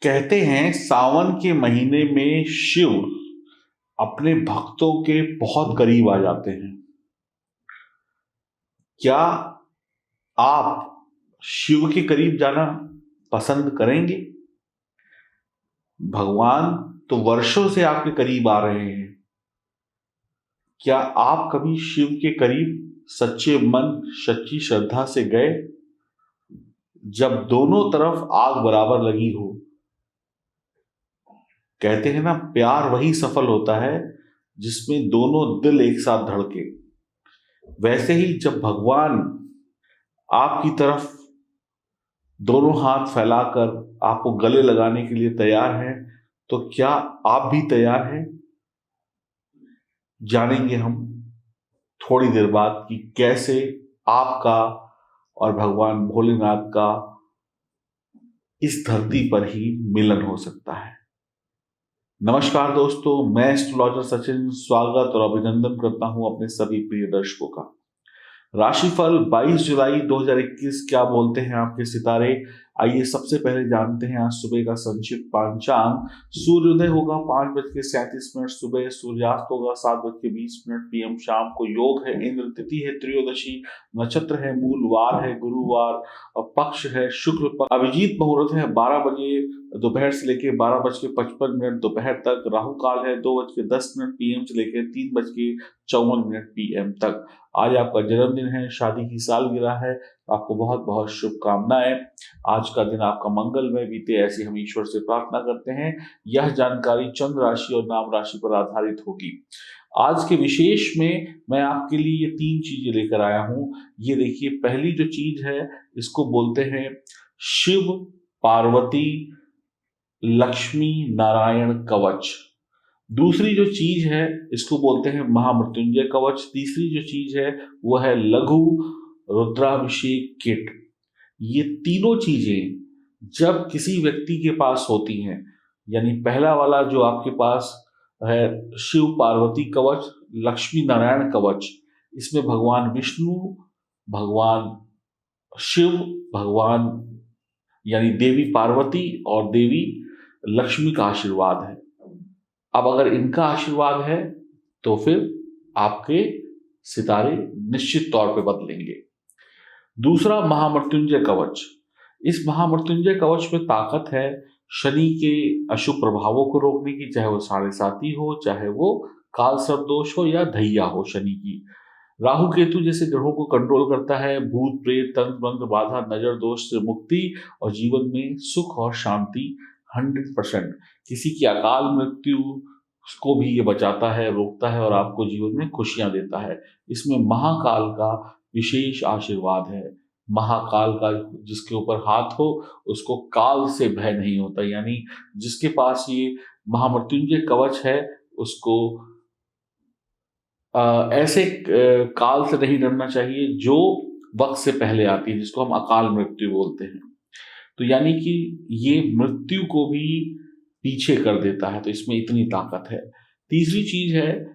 कहते हैं सावन के महीने में शिव अपने भक्तों के बहुत करीब आ जाते हैं। क्या आप शिव के करीब जाना पसंद करेंगे? भगवान तो वर्षों से आपके करीब आ रहे हैं। क्या आप कभी शिव के करीब सच्चे मन सच्ची श्रद्धा से गए? जब दोनों तरफ आग बराबर लगी हो। कहते हैं ना, प्यार वही सफल होता है जिसमें दोनों दिल एक साथ धड़के। वैसे ही जब भगवान आपकी तरफ दोनों हाथ फैलाकर आपको गले लगाने के लिए तैयार हैं, तो क्या आप भी तैयार हैं? जानेंगे हम थोड़ी देर बाद कि कैसे आपका और भगवान भोलेनाथ का इस धरती पर ही मिलन हो सकता है। नमस्कार दोस्तों, मैं एस्ट्रोलॉजर सचिन स्वागत और अभिनंदन करता हूं अपने सभी प्रिय दर्शकों का। राशिफल 22 जुलाई 2021 क्या बोलते हैं आपके सितारे? आइए सबसे पहले जानते हैं आज सुबह का संक्षिप्त पांचांग। सूर्योदय होगा 5:37 सुबह, सूर्यास्त होगा 7:20 पीएम शाम को। योग है इंद्र, तिथि है त्रयोदशी, नक्षत्र है मूल, वार है गुरुवार और पक्ष है शुक्ल पक्ष। अभिजीत मुहूर्त है 12 बजे दोपहर से लेकर 12:55 दोपहर तक। राहु काल है 2:10 पीएम से लेकर 3:54 पीएम तक। आज आपका जन्मदिन है, शादी की सालगिरह है, आपको बहुत बहुत शुभकामनाएं। आज का दिन आपका मंगलमय बीते, ऐसी हम ईश्वर से प्रार्थना करते हैं। यह जानकारी चंद्र राशि और नाम राशि पर आधारित होगी। आज के विशेष में मैं आपके लिए ये 3 चीजें लेकर आया हूं। ये देखिए, पहली जो चीज है इसको बोलते हैं शिव पार्वती लक्ष्मी नारायण कवच। दूसरी जो चीज है इसको बोलते हैं महामृत्युंजय कवच। तीसरी जो चीज है वो है लघु रुद्राभिषेक किट। ये तीनों चीजें जब किसी व्यक्ति के पास होती हैं, यानी पहला वाला जो आपके पास है शिव पार्वती कवच, लक्ष्मी नारायण कवच, इसमें भगवान विष्णु, भगवान शिव, भगवान यानी देवी पार्वती और देवी लक्ष्मी का आशीर्वाद है। अब अगर इनका आशीर्वाद है तो फिर आपके सितारे निश्चित तौर पे बदलेंगे। दूसरा महामृत्युंजय कवच। इस महामृत्युंजय कवच में ताकत है शनि के अशुभ प्रभावों को रोकने की, चाहे वो 7.5 हो, चाहे वो काल सर्प दोष हो या धैया हो शनि की। राहु केतु जैसे ग्रहों को कंट्रोल करता है। भूत प्रेत तंत्र मंत्र बाधा नजर दोष से मुक्ति और जीवन में सुख और शांति 100%। किसी की अकाल मृत्यु को भी ये बचाता है, रोकता है और आपको जीवन में खुशियां देता है। इसमें महाकाल का विशेष आशीर्वाद है। महाकाल का जिसके ऊपर हाथ हो उसको काल से भय नहीं होता, यानी जिसके पास ये महामृत्युंजय कवच है उसको ऐसे काल से नहीं डरना चाहिए जो वक्त से पहले आती है, जिसको हम अकाल मृत्यु बोलते हैं। तो यानी कि ये मृत्यु को भी पीछे कर देता है, तो इसमें इतनी ताकत है। तीसरी चीज है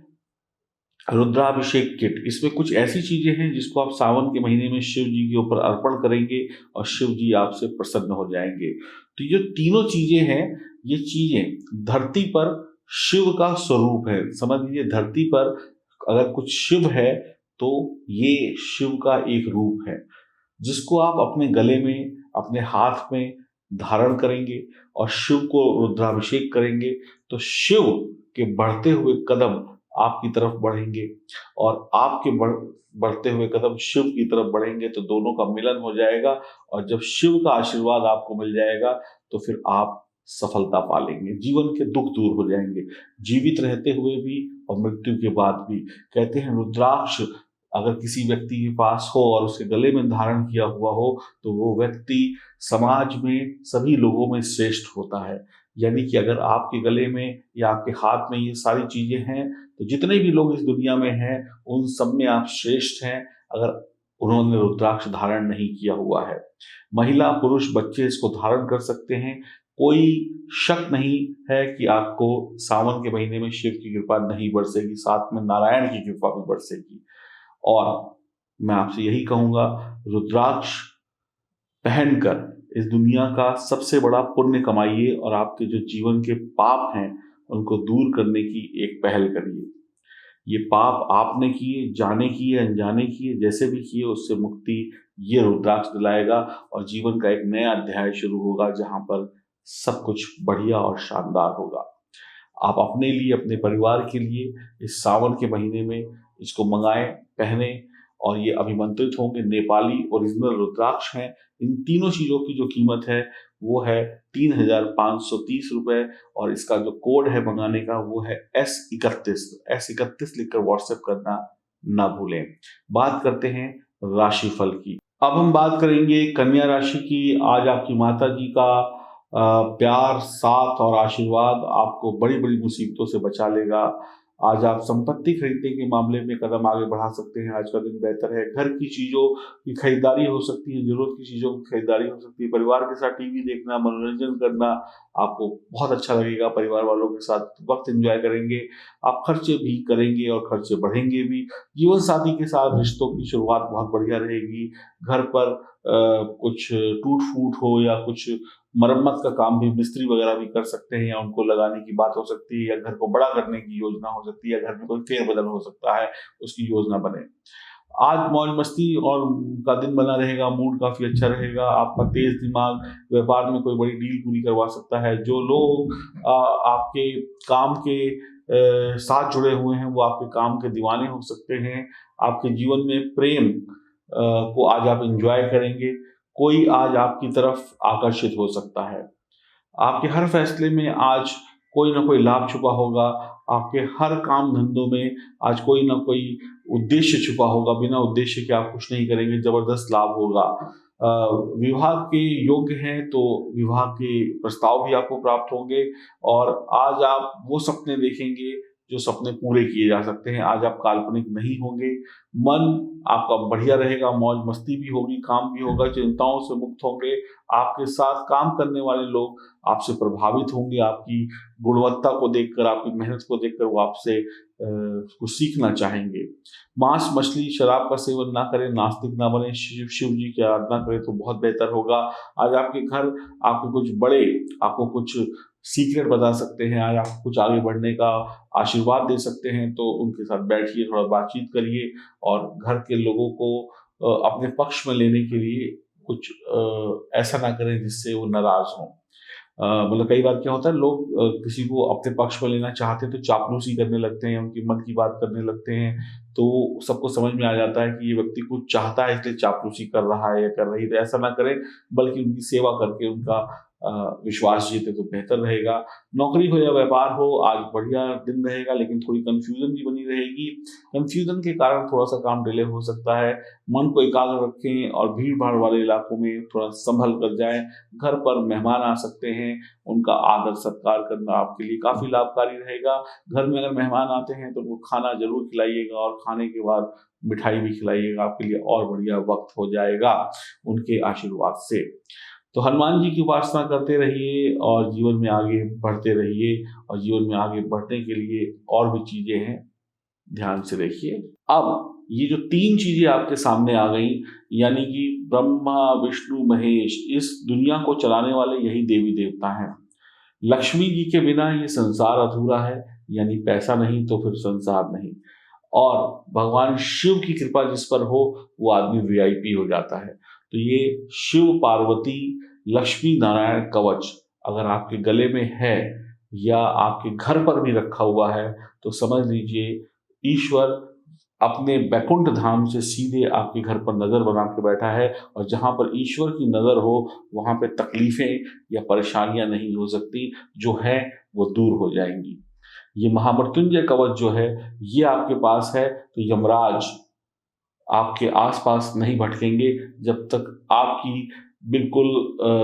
रुद्राभिषेक किट। इसमें कुछ ऐसी चीजें हैं जिसको आप सावन के महीने में शिव जी के ऊपर अर्पण करेंगे और शिव जी आपसे प्रसन्न हो जाएंगे। तो ये तीनों चीजें हैं, ये चीजें धरती पर शिव का स्वरूप है। समझ लीजिए, धरती पर अगर कुछ शिव है तो ये शिव का एक रूप है, जिसको आप अपने गले में, अपने हाथ में धारण करेंगे और शिव को रुद्राभिषेक करेंगे तो शिव के बढ़ते हुए कदम आपकी तरफ बढ़ेंगे और आपके बढ़ते हुए कदम शिव की तरफ बढ़ेंगे, तो दोनों का मिलन हो जाएगा। और जब शिव का आशीर्वाद आपको मिल जाएगा तो फिर आप सफलता पा लेंगे, जीवन के दुख दूर हो जाएंगे, जीवित रहते हुए भी और मृत्यु के बाद भी। कहते हैं रुद्राक्ष अगर किसी व्यक्ति के पास हो और उसके गले में धारण किया हुआ हो तो वो व्यक्ति समाज में सभी लोगों में श्रेष्ठ होता है। यानी कि अगर आपके गले में या आपके हाथ में ये सारी चीजें हैं तो जितने भी लोग इस दुनिया में हैं उन सब में आप श्रेष्ठ हैं, अगर उन्होंने रुद्राक्ष धारण नहीं किया हुआ है। महिला पुरुष बच्चे इसको धारण कर सकते हैं। कोई शक नहीं है कि आपको सावन के महीने में शिव की कृपा नहीं बरसेगी, साथ में नारायण की कृपा भी बरसेगी। और मैं आपसे यही कहूंगा, रुद्राक्ष पहनकर इस दुनिया का सबसे बड़ा पुण्य कमाइए और आपके जो जीवन के पाप हैं उनको दूर करने की एक पहल करिए। ये पाप आपने किए, जाने किए, अनजाने किए, जैसे भी किए, उससे मुक्ति ये रुद्राक्ष दिलाएगा और जीवन का एक नया अध्याय शुरू होगा जहां पर सब कुछ बढ़िया और शानदार होगा। आप अपने लिए, अपने परिवार के लिए इस सावन के महीने में इसको मंगाएं, पहने और ये अभिमंत्रित होंगे। नेपाली ओरिजिनल रुद्राक्ष हैं। इन तीनों चीज़ों की जो कीमत है वो है 3,530 रुपये और इसका जो कोड है मंगाने का वो है S31 लिखकर व्हाट्सएप करना ना भूलें। बात करते हैं राशिफल की। अब हम बात करेंगे कन्या राशि की। आज आपकी माता जी का प्यार, साथ और आशीर्वाद आपको बड़ी बड़ी मुसीबतों से बचा लेगा। आज आप संपत्ति खरीदने के मामले में कदम आगे बढ़ा सकते हैं। आज का दिन बेहतर है। घर की चीज़ों की खरीदारी हो सकती है, जरूरत की चीज़ों की खरीदारी हो सकती है। परिवार के साथ टीवी देखना, मनोरंजन करना आपको बहुत अच्छा लगेगा। परिवार वालों के साथ वक्त एंजॉय करेंगे। आप खर्चे भी करेंगे और खर्चे बढ़ेंगे भी। जीवन साथी के साथ रिश्तों की शुरुआत बहुत बढ़िया रहेगी। घर पर कुछ टूट फूट हो या कुछ मरम्मत का काम भी मिस्त्री वगैरह भी कर सकते हैं या उनको लगाने की बात हो सकती है, या घर को बड़ा करने की योजना हो सकती है, या घर में कोई फेरबदल हो सकता है, उसकी योजना बने। आज मौज मस्ती और का दिन बना रहेगा। मूड काफी अच्छा रहेगा। आपका तेज दिमाग व्यापार में कोई बड़ी डील पूरी करवा सकता है। जो लोग आपके काम के साथ जुड़े हुए हैं वो आपके काम के दीवाने हो सकते हैं। आपके जीवन में प्रेम को आज आप एंजॉय करेंगे। कोई आज आपकी तरफ आकर्षित हो सकता है। आपके हर फैसले में आज कोई ना कोई लाभ छुपा होगा। आपके हर काम धंधों में आज कोई ना कोई उद्देश्य छुपा होगा। बिना उद्देश्य के आप कुछ नहीं करेंगे, जबरदस्त लाभ होगा। विवाह के योग्य हैं तो विवाह के प्रस्ताव भी आपको प्राप्त होंगे और आज आप वो सपने देखेंगे जो सपने पूरे किए जा सकते हैं। आज आप काल्पनिक नहीं होंगे। मन आपका बढ़िया रहेगा। मौज मस्ती भी होगी, काम भी होगा, चिंताओं से मुक्त होंगे। आपके साथ काम करने वाले लोग आपसे प्रभावित होंगे। आपकी गुणवत्ता को देखकर, आपकी मेहनत को देखकर वो आपसे कुछ सीखना चाहेंगे। मांस, मछली, शराब का सेवन ना करें, नास्तिक ना बने, शिव जी की आराधना करें तो बहुत बेहतर होगा। आज आपके घर आपके कुछ बड़े आपको कुछ सीक्रेट बता सकते हैं। आज आपको कुछ आगे बढ़ने का आशीर्वाद दे सकते हैं, तो उनके साथ बैठिए, थोड़ा बातचीत करिए और घर के लोगों को अपने पक्ष में लेने के लिए कुछ ऐसा ना करें जिससे वो नाराज हों। मतलब कई बार क्या होता है, लोग किसी को अपने पक्ष में लेना चाहते हैं तो चापलूसी करने लगते हैं, उनकी मन की बात करने लगते हैं। तो सबको समझ में आ जाता है कि ये व्यक्ति कुछ चाहता है इसलिए चापलूसी कर रहा है या कर रही है। तो ऐसा ना करें, बल्कि उनकी सेवा करके उनका विश्वास जीते तो बेहतर रहेगा। नौकरी हो या व्यापार हो, आज बढ़िया दिन रहेगा, लेकिन थोड़ी कंफ्यूजन भी बनी रहेगी। कंफ्यूजन के कारण थोड़ा सा काम डिले हो सकता है। मन को एकाग्र रखें और भीड़ भाड़ वाले इलाकों में थोड़ा संभल कर जाएं। घर पर मेहमान आ सकते हैं, उनका आदर सत्कार करना आपके लिए काफी लाभकारी रहेगा। घर में अगर मेहमान आते हैं तो उनको खाना जरूर खिलाइएगा और खाने के बाद मिठाई भी खिलाइएगा। आपके लिए और बढ़िया वक्त हो जाएगा उनके आशीर्वाद से। तो हनुमान जी की उपासना करते रहिए और जीवन में आगे बढ़ते रहिए। और जीवन में आगे बढ़ने के लिए और भी चीजें हैं, ध्यान से देखिए। अब ये जो 3 चीजें आपके सामने आ गई, यानी कि ब्रह्मा, विष्णु, महेश, इस दुनिया को चलाने वाले यही देवी देवता हैं। लक्ष्मी जी के बिना ये संसार अधूरा है, यानी पैसा नहीं तो फिर संसार नहीं। और भगवान शिव की कृपा जिस पर हो वो आदमी वीआईपी हो जाता है। तो ये शिव पार्वती लक्ष्मी नारायण कवच अगर आपके गले में है या आपके घर पर भी रखा हुआ है तो समझ लीजिए ईश्वर अपने बैकुंठ धाम से सीधे आपके घर पर नजर बना के बैठा है। और जहां पर ईश्वर की नजर हो वहां पे तकलीफें या परेशानियां नहीं हो सकती, जो है वो दूर हो जाएंगी। ये महामृत्युंजय कवच जो है ये आपके पास है तो यमराज आपके आसपास नहीं भटकेंगे जब तक आपकी बिल्कुल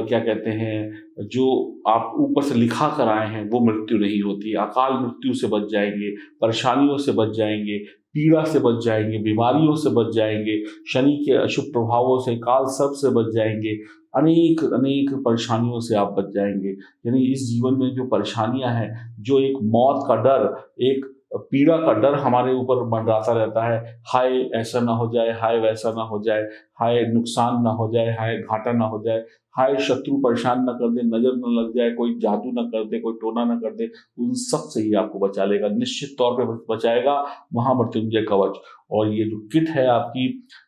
क्या कहते हैं, जो आप ऊपर से लिखा कर आए हैं वो मृत्यु नहीं होती। अकाल मृत्यु से बच जाएंगे, परेशानियों से बच जाएंगे, पीड़ा से बच जाएंगे, बीमारियों से बच जाएंगे, शनि के अशुभ प्रभावों से, काल सर्प से बच जाएंगे, अनेक अनेक परेशानियों से आप बच जाएंगे। यानी इस जीवन में जो परेशानियां हैं, जो एक मौत का डर, एक पीड़ा का डर हमारे ऊपर मंडराता रहता है, हाय ऐसा ना हो जाए, हाय वैसा ना हो जाए, हाय नुकसान ना हो जाए, हाय घाटा ना हो जाए, हाय शत्रु परेशान न कर दे, नजर न लग जाए, कोई जादू न कर दे, कोई टोना न कर दे, उन सब से ही आपको बचा लेगा, निश्चित तौर पे बचाएगा महामृत्युंजय कवच। और ये जो किट है आपकी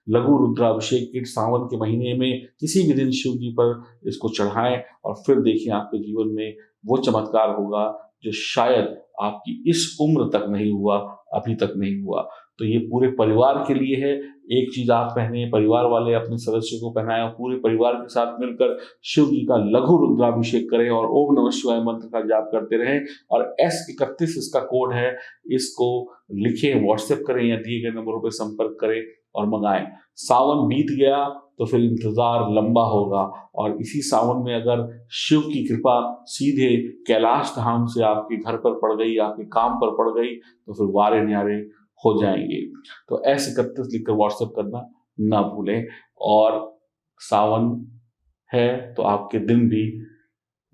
लघु रुद्राभिषेक किट, सावन के महीने में किसी भी दिन शिव जी पर इसको चढ़ाएं और फिर देखिए आपके जीवन में वो चमत्कार होगा जो शायद आपकी इस उम्र तक नहीं हुआ, अभी तक नहीं हुआ। तो ये पूरे परिवार के लिए है। एक चीज आप पहने, परिवार वाले अपने सदस्यों को पहनाएं और पूरे परिवार के साथ मिलकर शिव जी का लघु रुद्राभिषेक करें और ओम नमः शिवाय मंत्र का जाप करते रहें। और S31 इसका कोड है, इसको लिखें, व्हाट्सएप करें या दिए गए नंबरों पर संपर्क करें और मंगाएं। सावन बीत गया तो फिर इंतजार लंबा होगा, और इसी सावन में अगर शिव की कृपा सीधे कैलाश धाम से आपके घर पर पड़ गई, आपके काम पर पड़ गई, तो फिर वारे न्यारे हो जाएंगे। तो S31 लिखकर व्हाट्सएप करना ना भूलें। और सावन है तो आपके दिन भी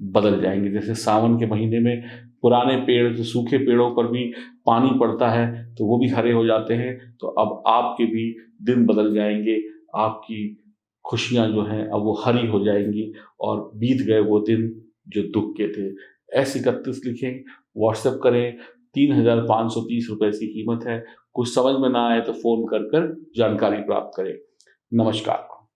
बदल जाएंगे। जैसे सावन के महीने में पुराने पेड़, जो सूखे पेड़ों पर भी पानी पड़ता है तो वो भी हरे हो जाते हैं, तो अब आपके भी दिन बदल जाएंगे। आपकी खुशियां जो हैं अब वो हरी हो जाएंगी और बीत गए वो दिन जो दुख के थे। S31 लिखें, व्हाट्सएप करें। 3,530 रुपए की कीमत है। कुछ समझ में ना आए तो फोन कर जानकारी प्राप्त करें। नमस्कार।